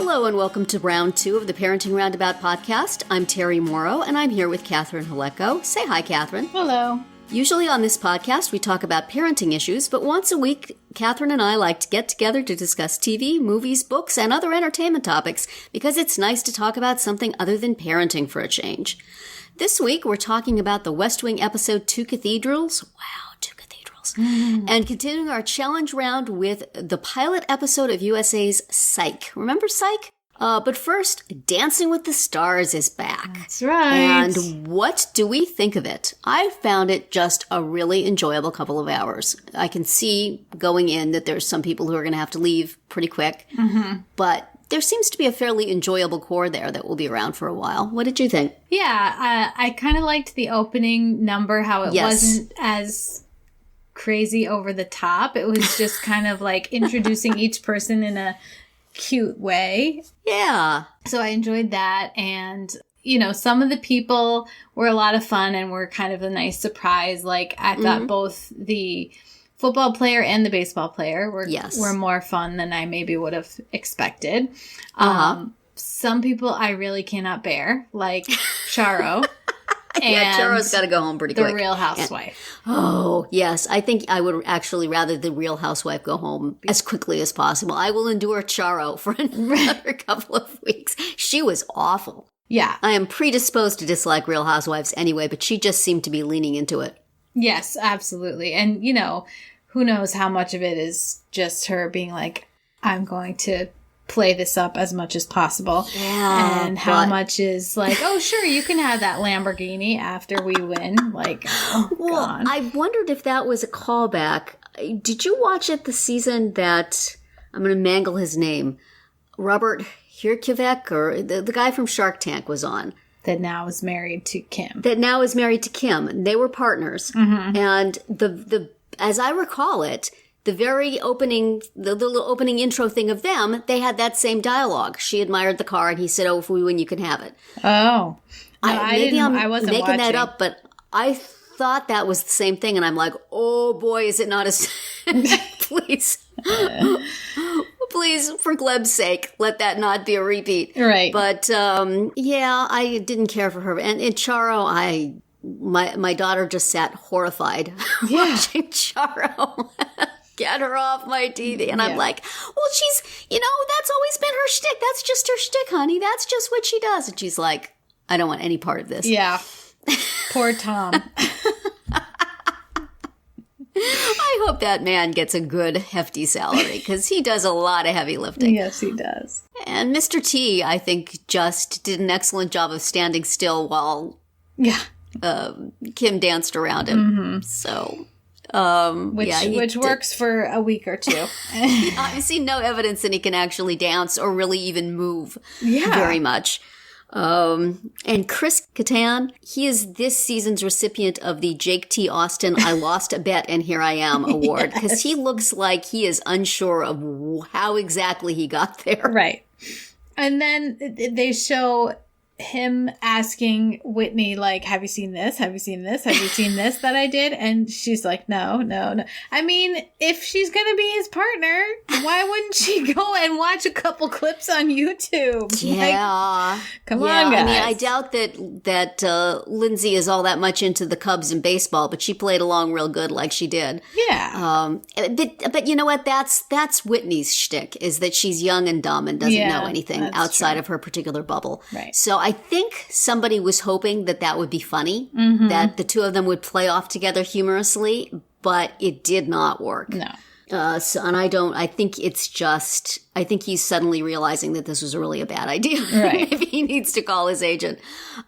Hello and welcome to round 2 of the Parenting Roundabout podcast. I'm Terri Morrow and I'm here with Catherine Haleko. Say hi, Catherine. Hello. Usually on this podcast we talk about parenting issues, but once a week, Catherine and I like to get together to discuss TV, movies, books, and other entertainment topics because it's nice to talk about something other than parenting for a change. This week we're talking about the West Wing episode 2 Cathedrals. Wow, 2 Cathedrals. And continuing our challenge round with the pilot episode of USA's Psych. Remember Psych? But first, Dancing with the Stars is back. That's right. And what do we think of it? I found it just a really enjoyable couple of hours. I can see going in that there's some people who are going to have to leave pretty quick. Mm-hmm. But there seems to be a fairly enjoyable core there that will be around for a while. What did you think? Yeah, I kind of liked the opening number, how it wasn't as crazy over the top. It was just kind of like introducing each person in a cute way. Yeah. So I enjoyed that. And, you know, some of the people were a lot of fun and were kind of a nice surprise. Like, I thought both the football player and the baseball player were more fun than I maybe would have expected. Some people I really cannot bear, like Charo. Yeah, Charo's got to go home pretty quick. The Real Housewife. Oh, yes. I think I would actually rather the Real Housewife go home as quickly as possible. I will endure Charo for another couple of weeks. She was awful. Yeah. I am predisposed to dislike Real Housewives anyway, but she just seemed to be leaning into it. Yes, absolutely. And, you know, who knows how much of it is just her being like, I'm going to play this up as much as possible. Yeah. And how much is like, oh, sure, you can have that Lamborghini after we win. Like, oh, well, God. I wondered if that was a callback. Did you watch it the season that, I'm going to mangle his name, Robert Hirkivek, or the guy from Shark Tank was on? That now is married to Kim. They were partners. Mm-hmm. And the as I recall it, the very opening, the little opening intro thing of them, they had that same dialogue. She admired the car, and he said, "Oh, if we win, you can have it." Oh, no, I wasn't making watching that up, but I thought that was the same thing, and I'm like, "Oh boy, is it not as please." Please, for Gleb's sake, let that not be a repeat. Right. But, yeah, I didn't care for her. And in Charo, my daughter just sat horrified watching Charo. Get her off my TV. And I'm like, well, she's, that's always been her shtick. That's just her shtick, honey. That's just what she does. And she's like, I don't want any part of this. Yeah. Poor Tom. I hope that man gets a good, hefty salary, because he does a lot of heavy lifting. Yes, he does. And Mr. T, I think, just did an excellent job of standing still while Kim danced around him. Mm-hmm. So, which works for a week or two. I've seen no evidence that he can actually dance or really even move very much. And Chris Kattan, he is this season's recipient of the Jake T. Austin I Lost a Bet and Here I Am award, because he looks like he is unsure of how exactly he got there. Right. And then they show him asking Whitney, like, have you seen this? Have you seen this? Have you seen this that I did? And she's like, no. I mean, if she's going to be his partner, why wouldn't she go and watch a couple clips on YouTube? Yeah. Like, come on, guys. I mean, I doubt that Lindsay is all that much into the Cubs and baseball, but she played along real good like she did. Yeah. But you know what? That's Whitney's shtick, is that she's young and dumb and doesn't know anything outside of her particular bubble. Right. So I think somebody was hoping that would be funny, that the two of them would play off together humorously, but it did not work. No. I think he's suddenly realizing that this was really a bad idea. Right. Maybe he needs to call his agent.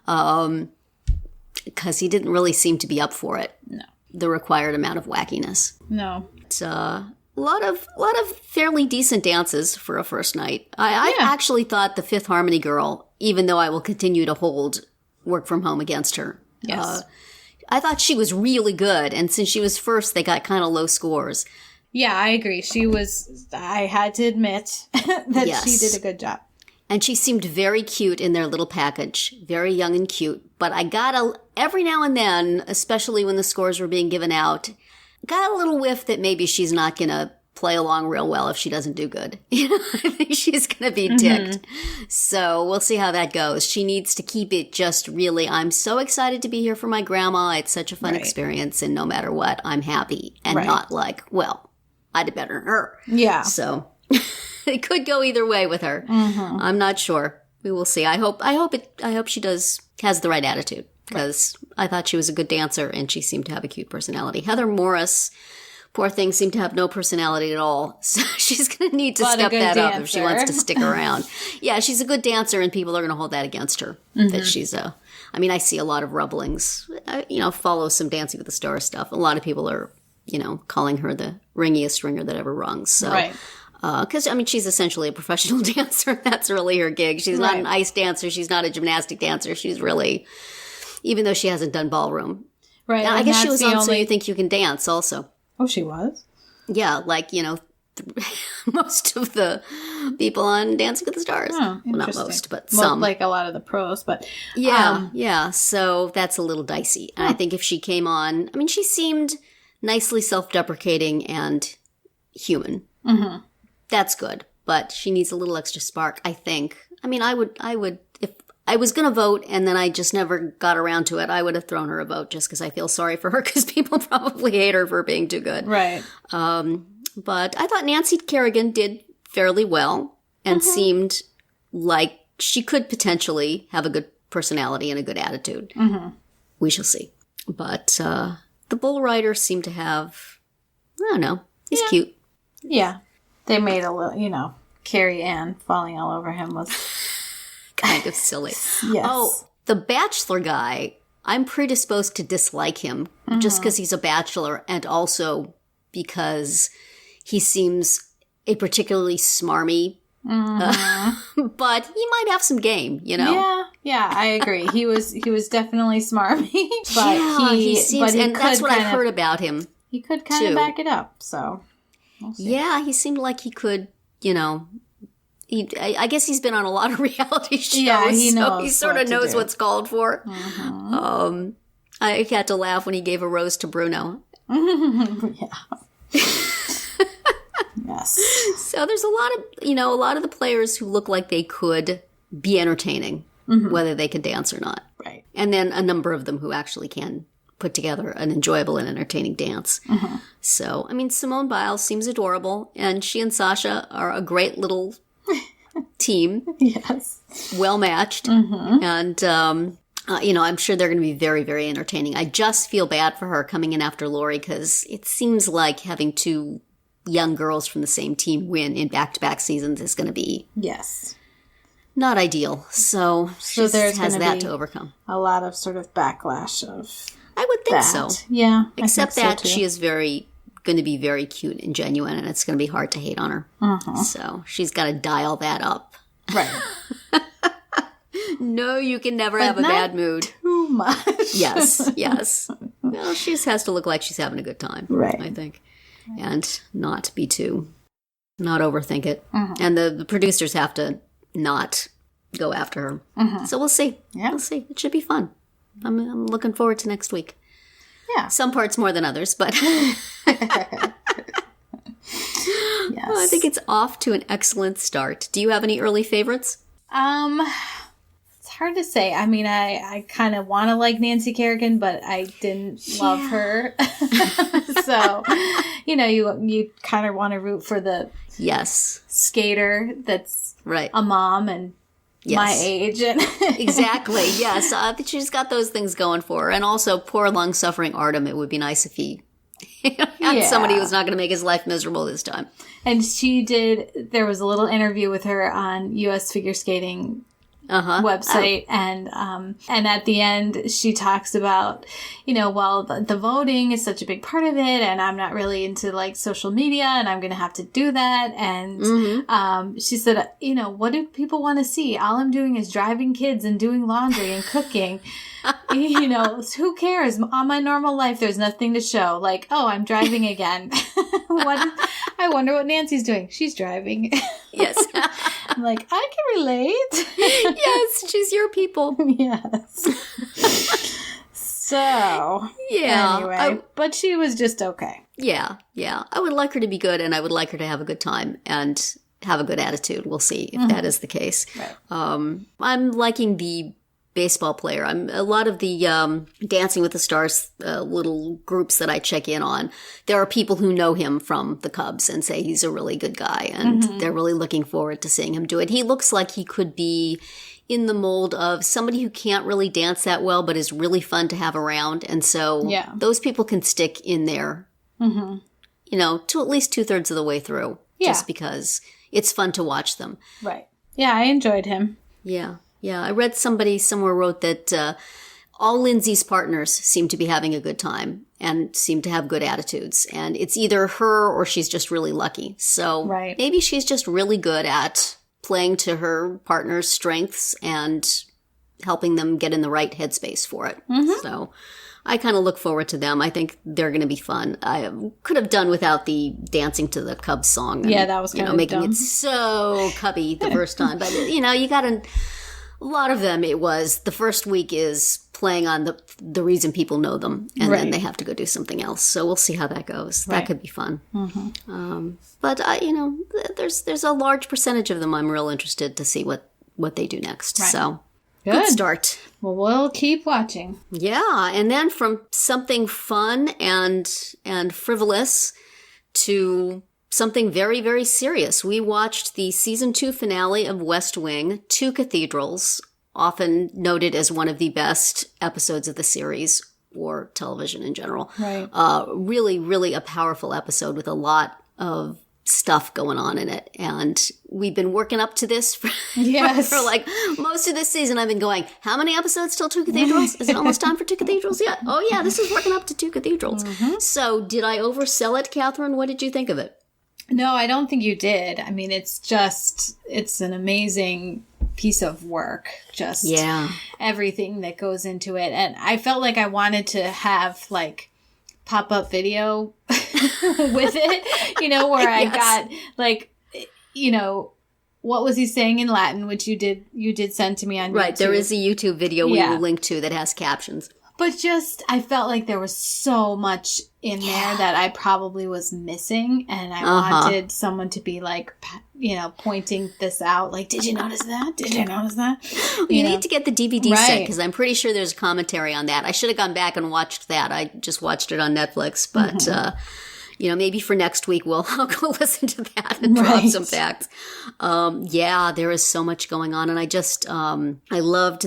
Because he didn't really seem to be up for it. No. The required amount of wackiness. No. It's a lot of fairly decent dances for a first night. I actually thought the Fifth Harmony girl, even though I will continue to hold work from home against her. Yes. I thought she was really good, and since she was first, they got kind of low scores. Yeah, I agree. I had to admit that she did a good job. And she seemed very cute in their little package, very young and cute. But I got every now and then, especially when the scores were being given out, got a little whiff that maybe she's not going to play along real well if she doesn't do good. I think she's going to be ticked. So we'll see how that goes. She needs to keep it just really, I'm so excited to be here for my grandma. It's such a fun experience. And no matter what, I'm happy. And not like, well, I did better than her. Yeah. So it could go either way with her. I'm not sure. We will see. I hope she has the right attitude, because I thought she was a good dancer and she seemed to have a cute personality. Heather Morris, poor thing, seemed to have no personality at all. So she's going to need to step that up if she wants to stick around. Yeah, she's a good dancer, and people are going to hold that against her. That she's I mean, I see a lot of rumblings, follow some Dancing with the Stars stuff. A lot of people are, calling her the ringiest ringer that ever rung. So. Right. Because, she's essentially a professional dancer. That's really her gig. She's not an ice dancer. She's not a gymnastic dancer. She's really, even though she hasn't done ballroom. Right. I guess she was on So You Think You Can Dance also. Oh, she was? Yeah, like, most of the people on Dancing with the Stars. Oh, well, not most, but some. Like a lot of the pros, but. Yeah. So that's a little dicey. And I think if she came on, she seemed nicely self-deprecating and human. That's good, but she needs a little extra spark, I think. I would, if I was going to vote and then I just never got around to it, I would have thrown her a vote just because I feel sorry for her, because people probably hate her for being too good. Right. But I thought Nancy Kerrigan did fairly well and seemed like she could potentially have a good personality and a good attitude. We shall see. But the bull rider seemed to have, I don't know, he's cute. Yeah. They made a little, Carrie Ann falling all over him was kind of silly. Yes. Oh, the Bachelor guy, I'm predisposed to dislike him just because he's a bachelor, and also because he seems a particularly smarmy, but he might have some game, Yeah, I agree. He was definitely smarmy, but he seems, and that's what I've heard about him. He could kind of back it up, so. We'll see. Yeah, he seemed like he could, I guess he's been on a lot of reality shows. Yeah, he knows. So he sort of knows what's called for. I had to laugh when he gave a rose to Bruno. Yes. So there's a lot of the players who look like they could be entertaining, whether they can dance or not. Right. And then a number of them who actually can put together an enjoyable and entertaining dance. So, Simone Biles seems adorable, and she and Sasha are a great little team. Yes. Well matched. And, I'm sure they're going to be very, very entertaining. I just feel bad for her coming in after Lori, because it seems like having two young girls from the same team win in back-to-back seasons is going to be not ideal. So she has that to overcome. A lot of sort of backlash of I would think so. Yeah. Except that she is going to be very cute and genuine, and it's going to be hard to hate on her. So she's got to dial that up. Right. No, you can never have a bad mood. Too much. Yes. Well, she just has to look like she's having a good time. Right. I think. And not overthink it. And the producers have to not go after her. So we'll see. Yeah. We'll see. It should be fun. I'm looking forward to next week. Yeah. Some parts more than others, but Yes. I think it's off to an excellent start. Do you have any early favorites? It's hard to say. I kind of want to like Nancy Kerrigan, but I didn't love her. So, you kind of want to root for the skater that's a mom and my age. And Exactly, yes. She's got those things going for her. And also, poor long-suffering Artem, it would be nice if he had somebody who's not going to make his life miserable this time. And there was a little interview with her on U.S. Figure Skating website, and at the end she talks about, the voting is such a big part of it, and I'm not really into like social media, and I'm gonna have to do that, and she said, what do people want to see? All I'm doing is driving kids and doing laundry and cooking. Who cares? On my normal life, there's nothing to show. Like, oh, I'm driving again. I wonder what Nancy's doing. She's driving. Yes. I'm like, I can relate. Yes, she's your people. Yes. So, anyway, but she was just okay. Yeah. I would like her to be good, and I would like her to have a good time and have a good attitude. We'll see if that is the case. Right. I'm liking the baseball player. A lot of the Dancing with the Stars little groups that I check in on, there are people who know him from the Cubs and say he's a really good guy, and they're really looking forward to seeing him do it. He looks like he could be in the mold of somebody who can't really dance that well but is really fun to have around, and so those people can stick in there, to at least 2/3 of the way through, just because it's fun to watch them. Right. Yeah, I enjoyed him. Yeah. I read somebody somewhere wrote that all Lindsay's partners seem to be having a good time and seem to have good attitudes. And it's either her or she's just really lucky. So maybe she's just really good at playing to her partner's strengths and helping them get in the right headspace for it. So I kind of look forward to them. I think they're going to be fun. I could have done without the dancing to the Cubs song. And, that was kind of making dumb. it so Cubby the first time. But, you got to... A lot of them, it was the first week is playing on the reason people know them, and then they have to go do something else. So we'll see how that goes. That could be fun. But there's a large percentage of them I'm real interested to see what they do next. So good start. Well, we'll keep watching. Yeah, and then from something fun and frivolous to something very, very serious. We watched the season 2 finale of West Wing, 2 Cathedrals, often noted as one of the best episodes of the series or television in general. Right. Really, really a powerful episode with a lot of stuff going on in it. And we've been working up to this for like most of this season. I've been going, how many episodes till 2 Cathedrals? Is it almost time for 2 Cathedrals yet? Oh yeah, this is working up to 2 Cathedrals. So did I oversell it, Catherine? What did you think of it? No, I don't think you did. I mean, it's an amazing piece of work. Just everything that goes into it. And I felt like I wanted to have like pop-up video with it, where I got like, what was he saying in Latin, which you did send to me on YouTube. Right, there is a YouTube video we will link to that has captions. But I felt like there was so much in there that I probably was missing. And I wanted someone to be like, pointing this out. Like, did you notice that? Did you notice that? You need to get the DVD set because I'm pretty sure there's commentary on that. I should have gone back and watched that. I just watched it on Netflix. But, maybe for next week I'll go listen to that and drop some facts. There is so much going on. And I just, I loved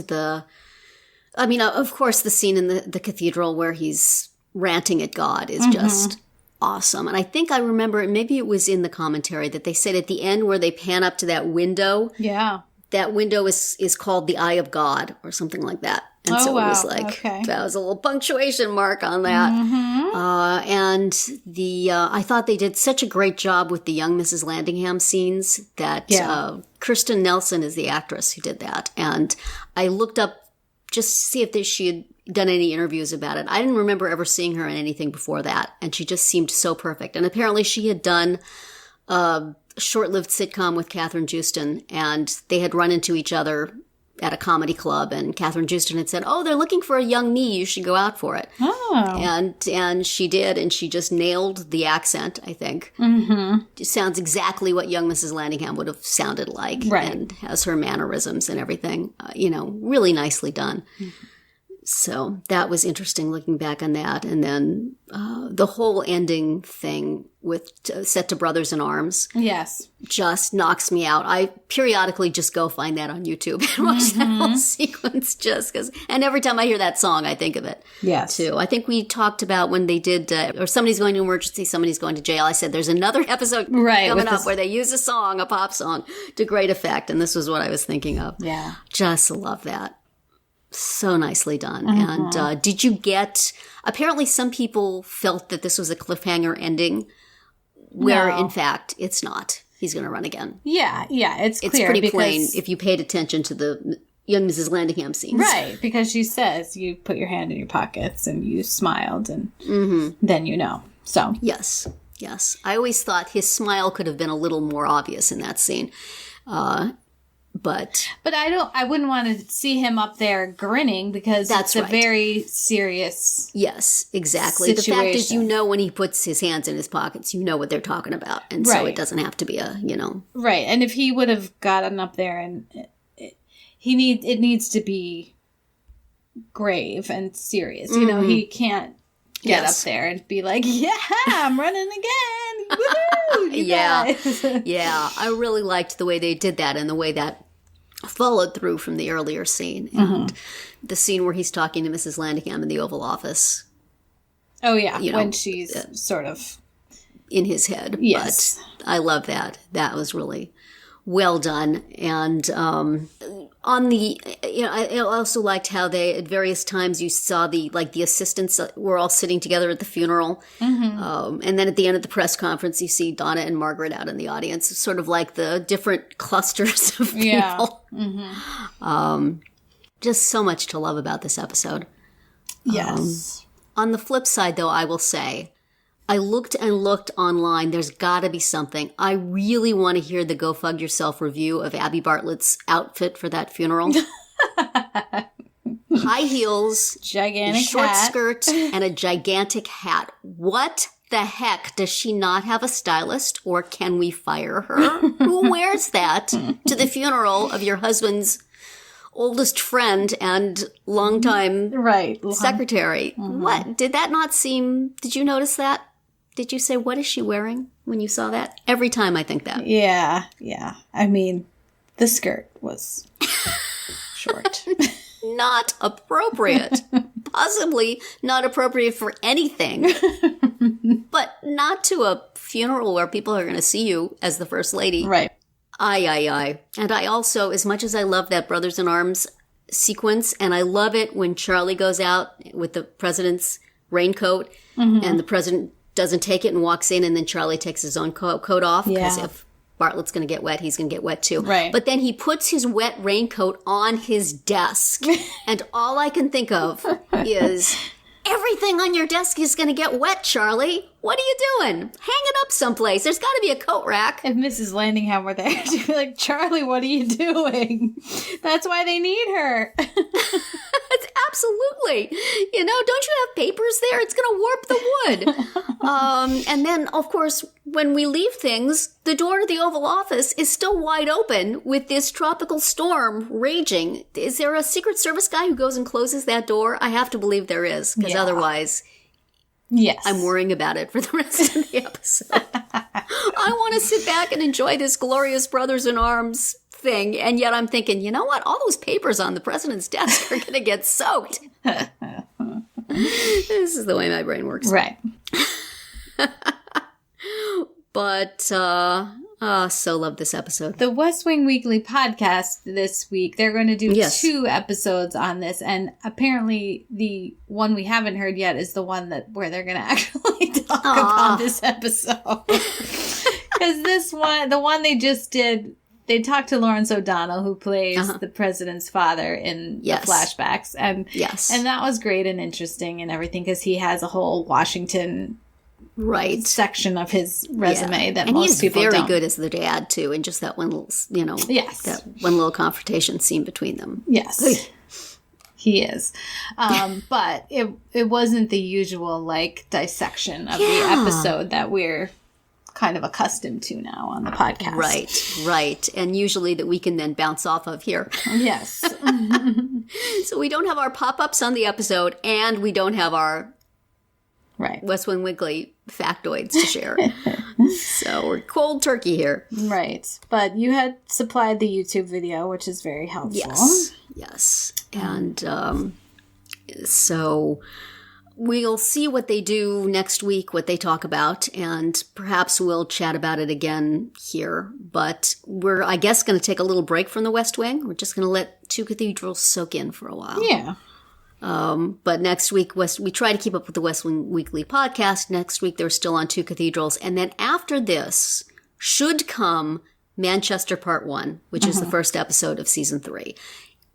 of course, the scene in the cathedral where he's ranting at God is just awesome. And I think I remember, maybe it was in the commentary, that they said at the end where they pan up to that window. Yeah. That window is called the Eye of God or something like that. And so it was like, that was a little punctuation mark on that. And I thought they did such a great job with the young Mrs. Landingham scenes that Kirsten Nelson is the actress who did that. And I looked up just to see if she had done any interviews about it. I didn't remember ever seeing her in anything before that. And she just seemed so perfect. And apparently she had done a short-lived sitcom with Catherine Houston, and they had run into each other at a comedy club. And Catherine Houston had said, they're looking for a young me. You should go out for it. And she did. And she just nailed the accent, I think. It sounds exactly what young Mrs. Landingham would have sounded like. Right. And has her mannerisms and everything, really nicely done. So that was interesting looking back on that. And then the whole ending thing with Set to Brothers in Arms. Yes. Just knocks me out. I periodically just go find that on YouTube and watch that whole sequence just because. And every time I hear that song, I think of it. Yes. Too. I think we talked about when they did, or somebody's going to emergency, somebody's going to jail. I said there's another episode coming up where they use a pop song to great effect. And this was what I was thinking of. Yeah. Just love that. So nicely done. And did you get, apparently some people felt that this was a cliffhanger ending where in fact it's not. He's going to run again. Yeah, it's clear. It's pretty plain if you paid attention to the young Mrs. Landingham scenes. Right, because she says you put your hand in your pockets and you smiled and then you know. So Yes. I always thought his smile could have been a little more obvious in that scene. But I wouldn't want to see him up there grinning because it's a very serious Yes, exactly. situation. The fact is, when he puts his hands in his pockets, what they're talking about. And so it doesn't have to be Right. And if he would have gotten up there and it needs to be grave and serious. He can't get up there and be like, yeah, I'm running again. Woohoo! Yeah. I really liked the way they did that and the way that followed through from the earlier scene. And the scene where he's talking to Mrs. Landingham in the Oval Office. Oh, yeah. When she's sort of in his head. Yes. But I love that. That was really well done. And on the, I also liked how they, at various times, you saw the assistants were all sitting together at the funeral. And then at the end of the press conference, you see Donna and Margaret out in the audience, sort of like the different clusters of people. Just so much to love about this episode. Yes. On the flip side, though, I will say, I looked and looked online. There's got to be something. I really want to hear the Go Fug Yourself review of Abby Bartlett's outfit for that funeral. High heels, gigantic short hat. skirt, and a gigantic hat. What the heck? Does she not have a stylist, or can we fire her? Who wears that to the funeral of your husband's oldest friend and longtime secretary? What? Did that not seem... Did you notice that? Did you say, what is she wearing when you saw that? Every time I think that. Yeah. I mean, the skirt was short. Not appropriate. Possibly not appropriate for anything. But not to a funeral where people are going to see you as the First Lady. Right. Aye. And I also, as much as I love that Brothers in Arms sequence, and I love it when Charlie goes out with the president's raincoat, and the president doesn't take it and walks in, and then Charlie takes his own coat off, because if Bartlett's going to get wet, he's going to get wet too. Right. But then he puts his wet raincoat on his desk, and all I can think of is... Everything on your desk is going to get wet, Charlie. What are you doing? Hang it up someplace. There's got to be a coat rack. If Mrs. Landingham were there, she'd be like, Charlie, what are you doing? That's why they need her. It's absolutely. Don't you have papers there? It's going to warp the wood. And then, of course, when we leave things, the door to the Oval Office is still wide open with this tropical storm raging. Is there a Secret Service guy who goes and closes that door? I have to believe there is, because otherwise... Yes. I'm worrying about it for the rest of the episode. I want to sit back and enjoy this glorious Brothers in Arms thing, and yet I'm thinking, you know what? All those papers on the president's desk are going to get soaked. This is the way my brain works. Right. But, so love this episode. The West Wing Weekly podcast this week, they're going to do 2 episodes on this, and apparently the one we haven't heard yet is the one where they're going to actually talk about this episode. Because the one they just did, they talked to Lawrence O'Donnell, who plays the president's father in the flashbacks, and that was great and interesting and everything, because he has a whole Washington section of his resume that most people don't. And he's very good as the dad too, and just that one little, that one little confrontation scene between them. Yes, he is. But it wasn't the usual dissection of the episode that we're kind of accustomed to now on the podcast. Right. And usually that we can then bounce off of here. Yes. So we don't have our pop-ups on the episode, and we don't have our West Wing Weekly factoids to share. So we're cold turkey here. Right. But you had supplied the YouTube video, which is very helpful. Yes. And so we'll see what they do next week, what they talk about, and perhaps we'll chat about it again here. But we're, I guess, going to take a little break from the West Wing. We're just going to let Two Cathedrals soak in for a while. Yeah. But next week, we try to keep up with the West Wing Weekly podcast. Next week, they're still on Two Cathedrals. And then after this should come Manchester Part 1, which is the first episode of Season 3,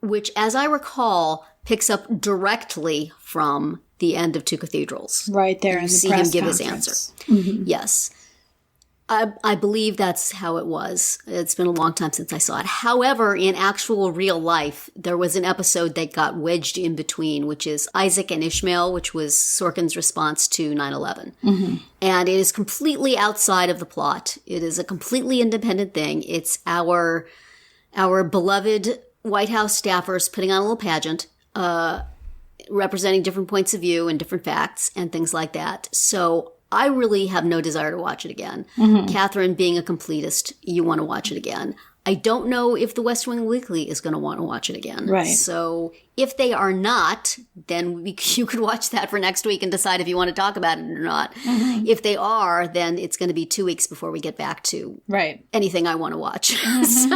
which, as I recall, picks up directly from the end of Two Cathedrals. Right there in the see press him give conference. his answer. Yes. I believe that's how it was. It's been a long time since I saw it. However, in actual real life, there was an episode that got wedged in between, which is Isaac and Ishmael, which was Sorkin's response to 9/11. Mm-hmm. And it is completely outside of the plot. It is a completely independent thing. It's our beloved White House staffers putting on a little pageant, representing different points of view and different facts and things like that. So I really have no desire to watch it again. Mm-hmm. Catherine, being a completist, you want to watch it again. I don't know if the West Wing Weekly is going to want to watch it again. Right. So if they are not, then you could watch that for next week and decide if you want to talk about it or not. Mm-hmm. If they are, then it's going to be 2 weeks before we get back to anything I want to watch. So,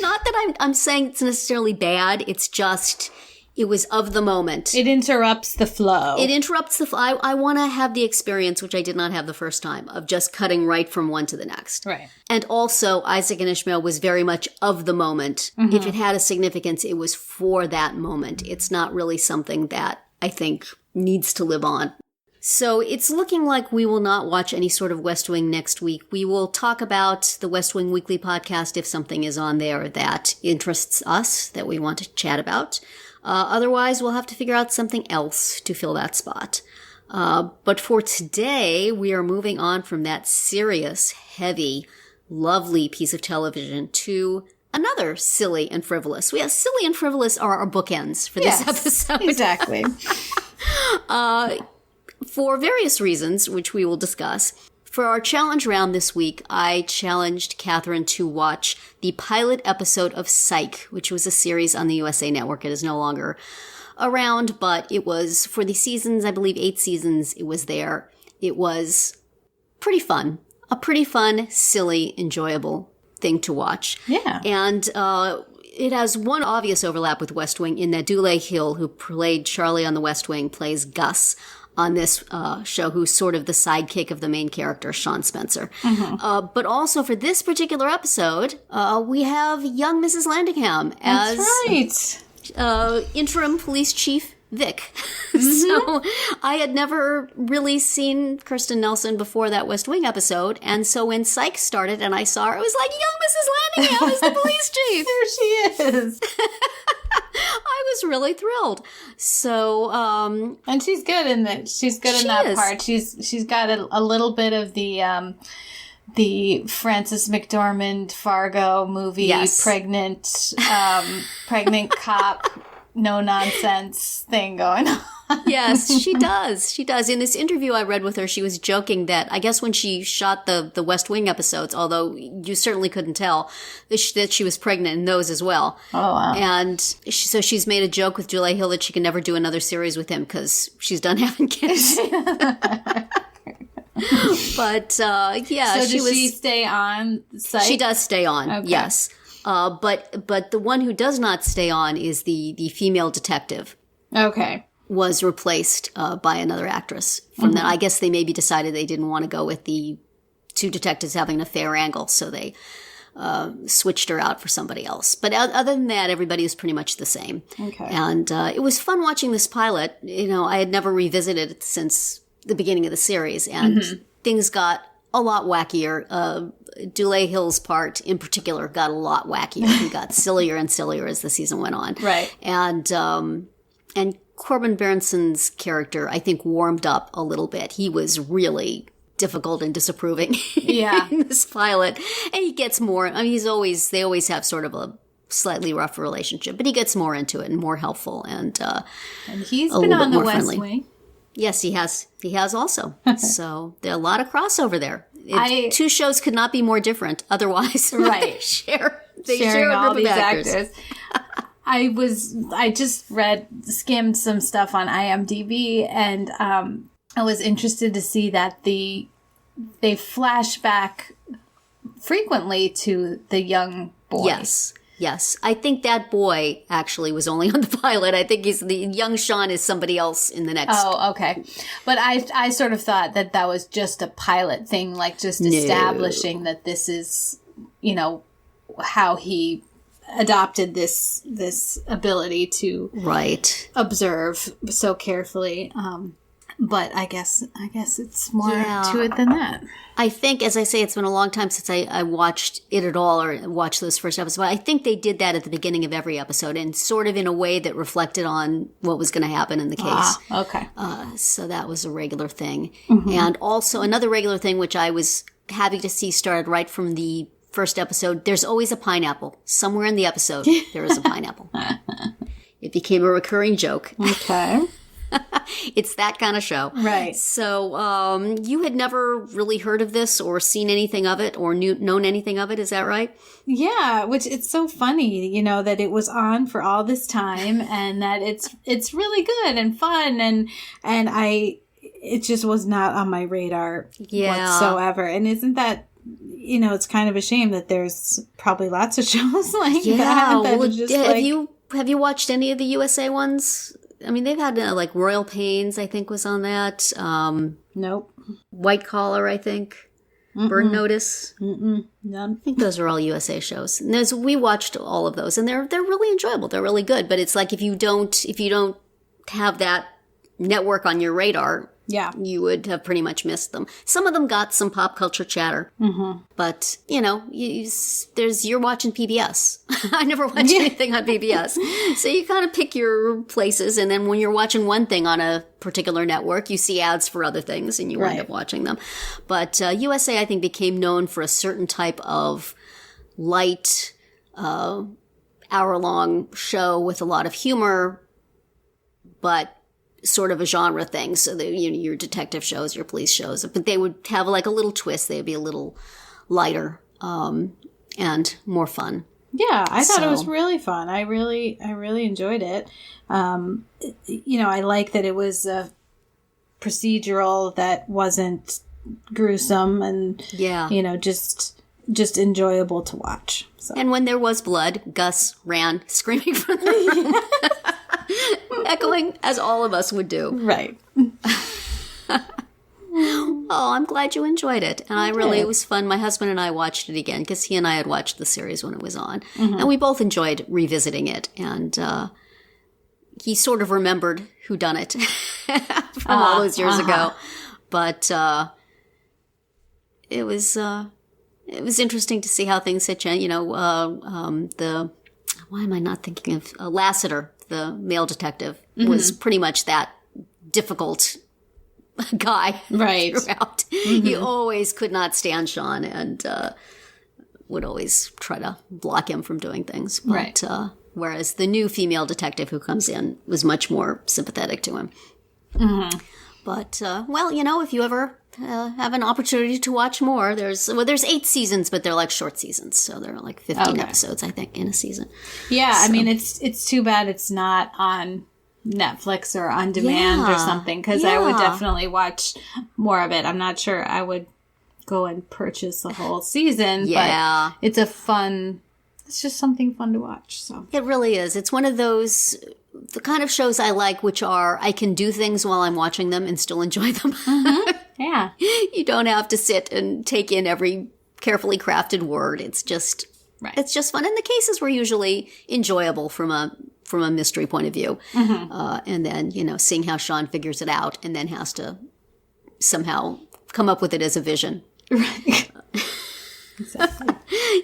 not that I'm saying it's necessarily bad. It's just... it was of the moment. It interrupts the flow. It interrupts the flow. I want to have the experience, which I did not have the first time, of just cutting right from one to the next. Right. And also, Isaac and Ishmael was very much of the moment. Mm-hmm. If it had a significance, it was for that moment. It's not really something that I think needs to live on. So it's looking like we will not watch any sort of West Wing next week. We will talk about the West Wing Weekly podcast if something is on there that interests us, that we want to chat about. Otherwise, we'll have to figure out something else to fill that spot. But for today, we are moving on from that serious, heavy, lovely piece of television to another silly and frivolous. Silly and frivolous are our bookends for this episode. Exactly. For various reasons, which we will discuss. For our challenge round this week, I challenged Catherine to watch the pilot episode of Psych, which was a series on the USA Network. It is no longer around, but it was for the seasons, I believe 8 seasons, it was there. It was pretty fun. A pretty fun, silly, enjoyable thing to watch. Yeah. And it has one obvious overlap with West Wing in that Dule Hill, who played Charlie on the West Wing, plays Gus on this show, who's sort of the sidekick of the main character, Sean Spencer. Mm-hmm. But also for this particular episode, we have young Mrs. Landingham as interim police chief Vic. Mm-hmm. So I had never really seen Kirsten Nelson before that West Wing episode, and so when Psych started and I saw her, I was like, young Mrs. Landingham is the police chief! There she is! I was really thrilled. So, and she's good in that. She's good in that part. She's got a little bit of the Frances McDormand Fargo movie, pregnant cop, no nonsense thing going on. Yes, she does. She does. In this interview I read with her, she was joking that I guess when she shot the West Wing episodes, although you certainly couldn't tell, that she was pregnant in those as well. Oh, wow. And so she's made a joke with Dule Hill that she can never do another series with him because she's done having kids. But, So does she stay on Psych? She does stay on, okay. Yes. But the one who does not stay on is the female detective. Okay. Was replaced by another actress. From that, I guess they maybe decided they didn't want to go with the 2 detectives having an affair angle, so they switched her out for somebody else. But other than that, everybody was pretty much the same. Okay. And it was fun watching this pilot. You know, I had never revisited it since the beginning of the series, and things got a lot wackier. Dule Hill's part, in particular, got a lot wackier. He got sillier and sillier as the season went on. Right. And Corbin Bernsen's character, I think, warmed up a little bit. He was really difficult and disapproving in this pilot. And he gets more, I mean, they always have sort of a slightly rough relationship, but he gets more into it and more helpful and he's been on the West Wing. Yes, he has. He has also. So there are a lot of crossover there. 2 shows could not be more different. Otherwise, right. they share a group of actors. I just skimmed some stuff on IMDb, and I was interested to see that they flash back frequently to the young boy. Yes. I think that boy actually was only on the pilot. I think the young Sean is somebody else in the next. Oh, okay. But I sort of thought that was just a pilot thing, like just establishing that this is, how he adopted this ability to observe so carefully. But I guess it's more to it than that. I think, as I say, it's been a long time since I watched it at all or watched those first episodes. But I think they did that at the beginning of every episode and sort of in a way that reflected on what was going to happen in the case. Okay. So that was a regular thing. Mm-hmm. And also another regular thing, which I was happy to see started right from the first episode. There's always a pineapple. Somewhere in the episode, there is a pineapple. It became a recurring joke. Okay. It's that kind of show. Right. So you had never really heard of this or seen anything of it or known anything of it. Is that right? Yeah, which it's so funny, that it was on for all this time and that it's really good and fun and it just was not on my radar whatsoever. And isn't that, it's kind of a shame that there's probably lots of shows like that. Well, just have you watched any of the USA ones? I mean, they've had like Royal Pains, I think, was on that. Nope. White Collar, I think. Burn Notice. None. I think those are all USA shows. And we watched all of those, and they're really enjoyable. They're really good. But it's like if you don't have that network on your radar, you would have pretty much missed them. Some of them got some pop culture chatter, but you're watching PBS. I never watched anything on PBS, so you kind of pick your places. And then when you're watching one thing on a particular network, you see ads for other things, and you wind up watching them. But USA, I think, became known for a certain type of light, hour-long show with a lot of humor, but sort of a genre thing. So your detective shows, your police shows, but they would have like a little twist. They'd be a little lighter and more fun. Yeah, I thought it was really fun. I really enjoyed it. I like that it was a procedural that wasn't gruesome and just enjoyable to watch. So. And when there was blood, Gus ran screaming from the room. Echoing as all of us would do. Right. Oh, I'm glad you enjoyed it. And it was fun. My husband and I watched it again because he and I had watched the series when it was on. Mm-hmm. And we both enjoyed revisiting it. And he sort of remembered who done it from all those years ago. But it was interesting to see how things had changed. Why am I not thinking of Lassiter? The male detective was pretty much that difficult guy throughout. He always could not stand Sean and would always try to block him from doing things. But, whereas the new female detective who comes in was much more sympathetic to him. Mm-hmm. But, if you ever have an opportunity to watch more, there's 8 seasons, but they're like short seasons. So they're like 15 episodes, I think, in a season. Yeah, so. I mean, it's too bad it's not on Netflix or on demand or something, because I would definitely watch more of it. I'm not sure I would go and purchase the whole season, but it's just something fun to watch. So it really is. It's one of those... the kind of shows I like, which are I can do things while I'm watching them and still enjoy them. Mm-hmm. Yeah. You don't have to sit and take in every carefully crafted word. It's just it's just fun. And the cases were usually enjoyable from a mystery point of view. Mm-hmm. And then, seeing how Sean figures it out and then has to somehow come up with it as a vision. Right. Exactly.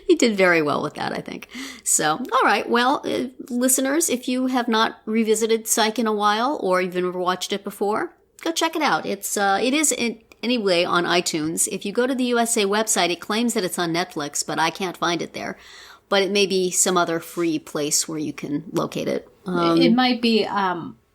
He did very well with that, I think. So, all right. Well, listeners, if you have not revisited Psych in a while, or you've never watched it before, go check it out. It is anyway on iTunes. If you go to the USA website, it claims that it's on Netflix, but I can't find it there. But it may be some other free place where you can locate it. It might be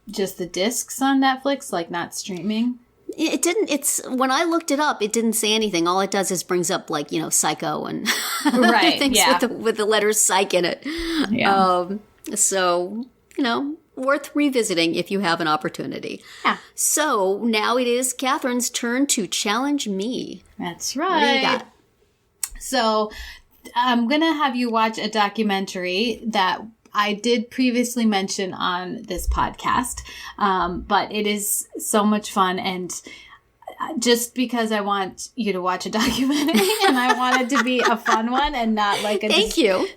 just the discs on Netflix, like not streaming. It didn't, when I looked it up, it didn't say anything. All it does is brings up like, Psycho and things with the letters Psych in it. Yeah. So, worth revisiting if you have an opportunity. Yeah. So now it is Catherine's turn to challenge me. That's right. What do you got? So I'm going to have you watch a documentary that I did previously mention on this podcast, but it is so much fun, and just because I want you to watch a documentary and I want it to be a fun one and not like a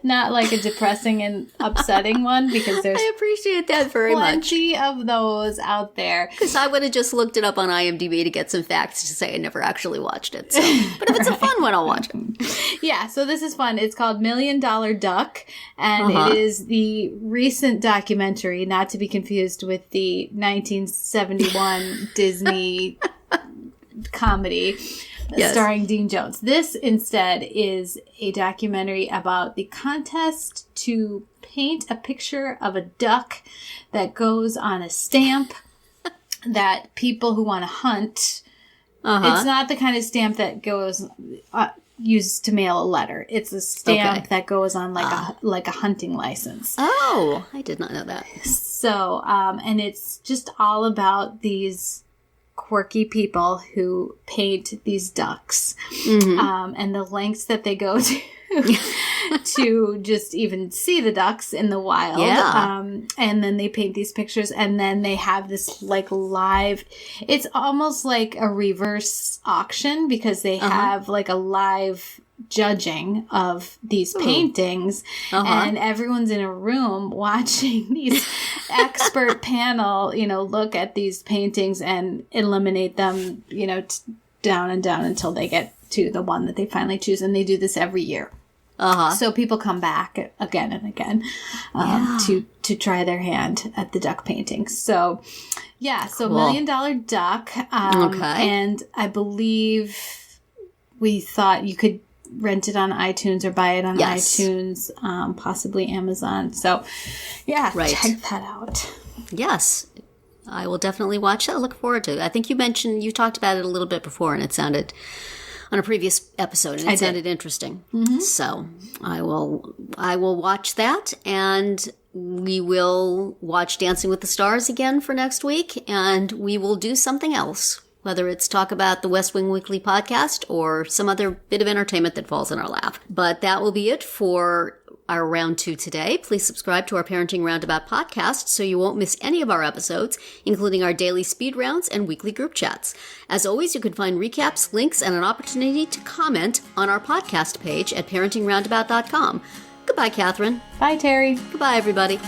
not like a depressing and upsetting one, because there's I appreciate that very much. Plenty of those out there. Because I would have just looked it up on IMDb to get some facts to say I never actually watched it. So, but if it's a fun one, I'll watch it. Yeah, so this is fun. It's called $1 Million Duck, and it is the recent documentary, not to be confused with the 1971 Disney comedy starring Dean Jones. This instead is a documentary about the contest to paint a picture of a duck that goes on a stamp that people who want to hunt. It's not the kind of stamp that goes used to mail a letter. It's a stamp that goes on like a hunting license. Oh, I did not know that. So, and it's just all about these quirky people who paint these ducks, and the lengths that they go to to just even see the ducks in the wild. And then they paint these pictures, and then they have this like live, it's almost like a reverse auction, because they have like a live judging of these paintings, and everyone's in a room watching these expert panel, look at these paintings and eliminate them, down and down until they get to the one that they finally choose. And they do this every year. So people come back again and again to try their hand at the duck painting. So, cool. $1 Million Duck. And I believe we thought you could rent it on iTunes or buy it on iTunes, possibly Amazon. So, check that out. Yes, I will definitely watch that. I look forward to it. I think you talked about it a little bit before, and it sounded on a previous episode, and it sounded interesting. So I will watch that, and we will watch Dancing with the Stars again for next week, and we will do something else, whether it's talk about the West Wing Weekly podcast or some other bit of entertainment that falls in our lap. But that will be it for our round 2 today. Please subscribe to our Parenting Roundabout podcast so you won't miss any of our episodes, including our daily speed rounds and weekly group chats. As always, you can find recaps, links, and an opportunity to comment on our podcast page at parentingroundabout.com. Goodbye, Catherine. Bye, Terri. Goodbye, everybody.